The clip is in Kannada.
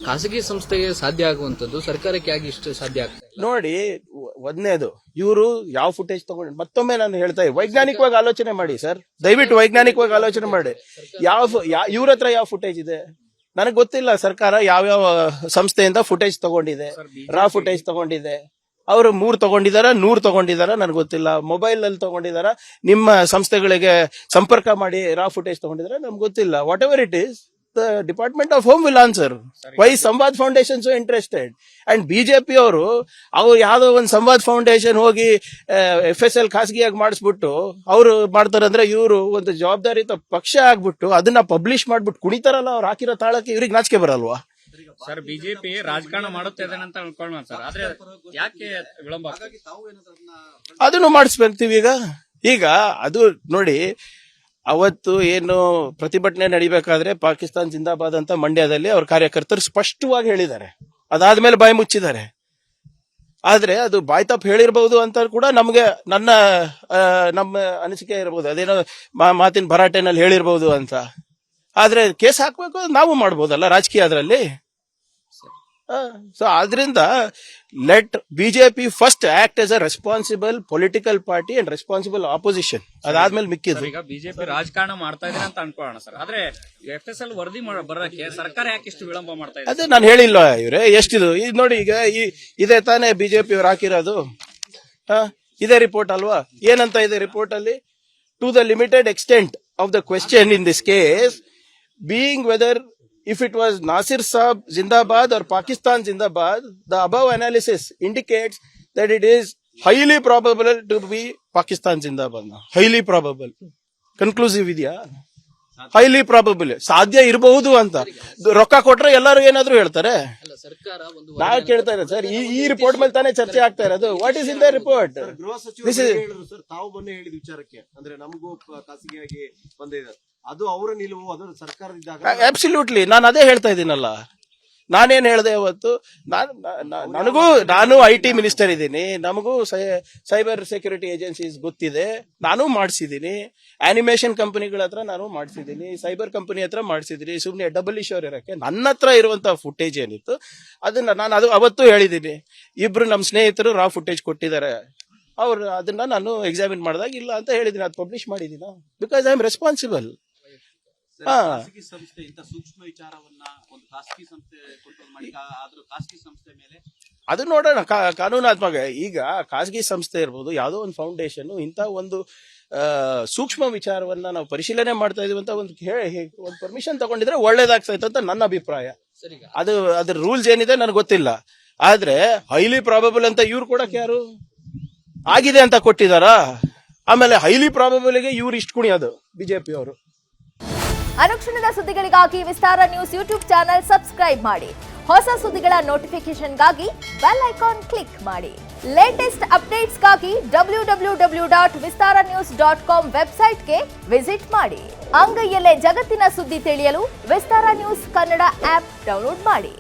ಖಾಸಗಿ ಸಂಸ್ಥೆಗೆ ಸಾಧ್ಯ ಆಗುವಂತದ್ದು ಸರ್ಕಾರಕ್ಕೆ ಯಾಕೆ ಇಷ್ಟು ಸಾಧ್ಯ ಆಗ್ತದೆ? ನೋಡಿ, ಒಂದನೇದು ಇವರು ಯಾವ ಫುಟೇಜ್ ತಗೊಂಡು, ಮತ್ತೊಮ್ಮೆ ನಾನು ಹೇಳ್ತಾ ಇದ್ದೀನಿ, ವೈಜ್ಞಾನಿಕವಾಗಿ ಆಲೋಚನೆ ಮಾಡಿ ಸರ್, ದಯವಿಟ್ಟು ವೈಜ್ಞಾನಿಕವಾಗಿ ಆಲೋಚನೆ ಮಾಡಿ. ಇವ್ರ ಹತ್ರ ಯಾವ ಫುಟೇಜ್ ಇದೆ ನನಗೆ ಗೊತ್ತಿಲ್ಲ. ಸರ್ಕಾರ ಯಾವ್ಯಾವ ಸಂಸ್ಥೆಯಿಂದ ಫುಟೇಜ್ ತಗೊಂಡಿದೆ, ರಾ ಫುಟೇಜ್ ತಗೊಂಡಿದೆ, ಅವರು 3 ತಗೊಂಡಿದಾರ 100 ತಗೊಂಡಿದಾರ ನನಗೆ ಗೊತ್ತಿಲ್ಲ. ಮೊಬೈಲ್ ನಲ್ಲಿ ತಗೊಂಡಿದಾರ, ನಿಮ್ಮ ಸಂಸ್ಥೆಗಳಿಗೆ ಸಂಪರ್ಕ ಮಾಡಿ ರಾ ಫುಟೇಜ್ ತಗೊಂಡಿದಾರ ನಮ್ಗೆ ಗೊತ್ತಿಲ್ಲ. What ever it is, the Department of Home will answer. Why is Samvad Foundation so interested? And BJP ಅವರು ಯಾವ್ದೋ ಒಂದು ಸಂವಾದ್ ಫೌಂಡೇಶನ್ ಹೋಗಿ FSL ಖಾಸಗಿಯಾಗಿ ಮಾಡಿಸ್ಬಿಟ್ಟು ಅವ್ರು ಮಾಡ್ತಾರಂದ್ರೆ, ಇವರು ಒಂದು ಜವಾಬ್ದಾರಿತ ಪಕ್ಷ ಆಗ್ಬಿಟ್ಟು ಅದನ್ನ ಪಬ್ಲಿಷ್ ಮಾಡ್ಬಿಟ್ಟು ಕುಣಿತಾರಲ್ಲ, ಅವ್ರು ಹಾಕಿರೋ ತಾಳಕ್ಕೆ ಇವ್ರಿಗೆ ನಾಚಿಕೆ ಬರಲ್ವಾ? ಸರ್, ಬಿಜೆಪಿ ರಾಜಕಾರಣ ಮಾಡುತ್ತೆ ಅಂತ ಅನ್ಕೊಳ್ಳೋಣ ಸರ್, ಆದ್ರೆ ಯಾಕೆ ವಿಳಂಬ? ಅದನ್ನು ಮಾಡಿಸ್ಬೇಕ್ತೀವಿ ಈಗ ಅದು ನೋಡಿ, ಅವತ್ತು ಏನು ಪ್ರತಿಭಟನೆ ನಡಿಬೇಕಾದ್ರೆ ಪಾಕಿಸ್ತಾನ್ ಜಿಂದಾಬಾದ್ ಅಂತ ಮಂಡ್ಯದಲ್ಲಿ ಅವ್ರ ಕಾರ್ಯಕರ್ತರು ಸ್ಪಷ್ಟವಾಗಿ ಹೇಳಿದ್ದಾರೆ. ಅದಾದ್ಮೇಲೆ ಬಾಯಿ ಮುಚ್ಚಿದ್ದಾರೆ. ಆದ್ರೆ ಅದು ಬಾಯ್ ತಪ್ಪು ಹೇಳಿರ್ಬಹುದು ಅಂತ ಕೂಡ ನಮ್ಮ ಅನಿಸಿಕೆ ಇರಬಹುದು. ಅದೇನೋ ಮಾತಿನ ಭರಾಟೆನಲ್ಲಿ ಹೇಳಿರ್ಬಹುದು ಅಂತ. ಆದ್ರೆ ಕೇಸ್ ಹಾಕ್ಬೇಕು ನಾವು ಮಾಡ್ಬೋದಲ್ಲ ರಾಜಕೀಯ ಅದರಲ್ಲಿ. ಸೊ ಆದ್ರಿಂದ let BJP first act as a responsible political party and responsible opposition. ಅದಾದ್ಮೇಲೆ ಮಿಕ್ಕಿದ್ರು. ಈಗ ಬಿಜೆಪಿ ರಾಜಕಾರಣ ಮಾಡ್ತಾ ಇದೆ ಅಂತ ಅನ್ಕೊಳ್ಳೋಣ ಸರ್, ಆದ್ರೆ FSL ವರದಿ ಬರೋಕೆ ಸರ್ಕಾರ ಯಾಕೆ ಇಷ್ಟು ವಿಳಂಬ ಮಾಡ್ತಾ ಇದೆ? ಅದೇ ನಾನು ಹೇಳಿಲ್ಲ ಇವ್ರೆ ಎಷ್ಟಿದು. ಇದು ನೋಡಿ, ಈಗ ಇದೇ ತಾನೇ ಬಿಜೆಪಿ ಅವ್ರು ಹಾಕಿರೋದು, ಇದೇ ರಿಪೋರ್ಟ್ ಅಲ್ವಾ? ಏನಂತ ಇದೆ ರಿಪೋರ್ಟ್ ಅಲ್ಲಿ? To the limited extent of the question in this case being whether if it was Nasir Saab Zindabad or Pakistan Zindabad, the above analysis indicates that it is highly probable to be Pakistan Zindabad. Highly probable. Conclusive ಇದೆಯಾ? ಹೈಲಿ ಪ್ರಾಬಬಲ್, ಸಾಧ್ಯ ಇರಬಹುದು ಅಂತ. ರೊಕ್ಕ ಕೊಟ್ರೆ ಎಲ್ಲರೂ ಏನಾದ್ರು ಹೇಳ್ತಾರೆ. ನಾವು ಕೇಳ್ತಾ ಇರೋದು ಸರ್, ಈ ರಿಪೋರ್ಟ್ ಮೇಲೆ ತಾನೇ ಚರ್ಚೆ ಆಗ್ತಾ ಇರೋದು. What is in the report? ಗೃಹ ಸಚಿವರು ಸರ್, ತಾವು ಮೊನ್ನೆ ಹೇಳಿದ ವಿಚಾರಕ್ಕೆ, ಅಂದ್ರೆ ನಮಗೂ ಖಾಸಗಿಯಾಗಿ ಬಂದಿದೆ, ಅದು ಅವರ ನಿಲುವು, ಅದು ಸರ್ಕಾರದಿದ್ದಾಗ. ಅಬ್ಸಲ್ಯೂಟ್ಲಿ, ನಾನು ಅದೇ ಹೇಳ್ತಾ ಇದ್ದೀನಲ್ಲ. ನಾನೇನ್ ಹೇಳಿದೆ ಅವತ್ತು, ನಾನು IT ಮಿನಿಸ್ಟರ್ ಇದ್ದೀನಿ, ನಮಗೂ ಸೈಬರ್ ಸೆಕ್ಯೂರಿಟಿ ಏಜೆನ್ಸೀಸ್ ಗೊತ್ತಿದೆ, ನಾನು ಮಾಡಿಸಿದ್ದೀನಿ. ಆನಿಮೇಷನ್ ಕಂಪನಿಗಳ ಹತ್ರ ನಾನು ಮಾಡಿಸಿದ್ದೀನಿ, ಸೈಬರ್ ಕಂಪನಿ ಹತ್ರ ಮಾಡಿಸಿದ್ದೀನಿ. ಸುಮ್ನೆ ಡಬಲ್ ಇಶ್ಯೂರ್ ಇರಕ್ಕೆ ನನ್ನ ಹತ್ರ ಇರುವಂತಹ ಫುಟೇಜ್ ಏನಿತ್ತು ಅದನ್ನ ನಾನು ಅವತ್ತು ಹೇಳಿದ್ದೀನಿ. ಇಬ್ರು ನಮ್ಮ ಸ್ನೇಹಿತರು ರಾ ಫುಟೇಜ್ ಕೊಟ್ಟಿದ್ದಾರೆ, ಅವ್ರು ಅದನ್ನ ನಾನು ಎಕ್ಸಾಮಿನ್ ಮಾಡಿದಾಗ ಇಲ್ಲ ಅಂತ ಹೇಳಿದ್ದೀನಿ. ಅದು ಪಬ್ಲಿಷ್ ಮಾಡಿದ್ದೀನಿ ಬಿಕಾಸ್ ಐ ಆಮ್ ರೆಸ್ಪಾನ್ಸಿಬಲ್. ಖಾಸಗಿ ಸಂಸ್ಥೆ ಇಂತ ಸೂಕ್ಷ್ಮ ವಿಚಾರವನ್ನ ಒಂದು ಖಾಸಗಿ ಸಂಸ್ಥೆ ಕಂಟ್ರೋಲ್ ಮಾಡಿ, ಆದ್ರೂ ಖಾಸಗಿ ಸಂಸ್ಥೆ ಮೇಲೆ ಅದು ನೋಡೋಣ ಕಾನೂನಾತ್ಮಕ. ಈಗ ಖಾಸಗಿ ಸಂಸ್ಥೆ ಇರ್ಬೋದು, ಯಾವುದೋ ಒಂದು ಫೌಂಡೇಶನ್ ಇಂಥ ಒಂದು ಸೂಕ್ಷ್ಮ ವಿಚಾರವನ್ನ ನಾವು ಪರಿಶೀಲನೆ ಮಾಡ್ತಾ ಇದೀವಿ ಅಂತ ಒಂದು ಪರ್ಮಿಷನ್ ತಗೊಂಡಿದ್ರೆ ಒಳ್ಳೇದಾಗ್ತಾ ಇತ್ತು ಅಂತ ನನ್ನ ಅಭಿಪ್ರಾಯ. ಅದು ಅದ್ರ ರೂಲ್ಸ್ ಏನಿದೆ ನನಗೆ ಗೊತ್ತಿಲ್ಲ. ಆದ್ರೆ ಹೈಲಿ ಪ್ರಾಬಬಲ್ ಅಂತ ಇವ್ರು ಕೊಡಕ್ಕೆ ಯಾರು ಆಗಿದೆ ಅಂತ ಕೊಟ್ಟಿದಾರಾ? ಆಮೇಲೆ ಹೈಲಿ ಪ್ರಾಬಬಲ್ಗೆ ಇವ್ರು ಇಷ್ಟು ಕುಣಿಯೋದು ಬಿಜೆಪಿ ಅವರು. ಅನುಕ್ಷಣದ ಸುದ್ದಿಗಳಿಗಾಗಿ ವಿಸ್ತಾರ ನ್ಯೂಸ್ ಯೂಟ್ಯೂಬ್ ಚಾನೆಲ್ ಸಬ್ಸ್ಕ್ರೈಬ್ ಮಾಡಿ. ಹೊಸ ಸುದ್ದಿಗಳ ನೋಟಿಫಿಕೇಶನ್ಗಾಗಿ ಬೆಲ್ ಐಕಾನ್ ಕ್ಲಿಕ್ ಮಾಡಿ. ಲೇಟೆಸ್ಟ್ ಅಪ್ಡೇಟ್ಸ್ಗಾಗಿ www.vistaranews.com ವೆಬ್ಸೈಟ್ಗೆ ವಿಸಿಟ್ ಮಾಡಿ. ಅಂಗೈಯಲ್ಲೇ ಜಗತ್ತಿನ ಸುದ್ದಿ ತಿಳಿಯಲು ವಿಸ್ತಾರ ನ್ಯೂಸ್ ಕನ್ನಡ ಆಪ್ ಡೌನ್ಲೋಡ್ ಮಾಡಿ.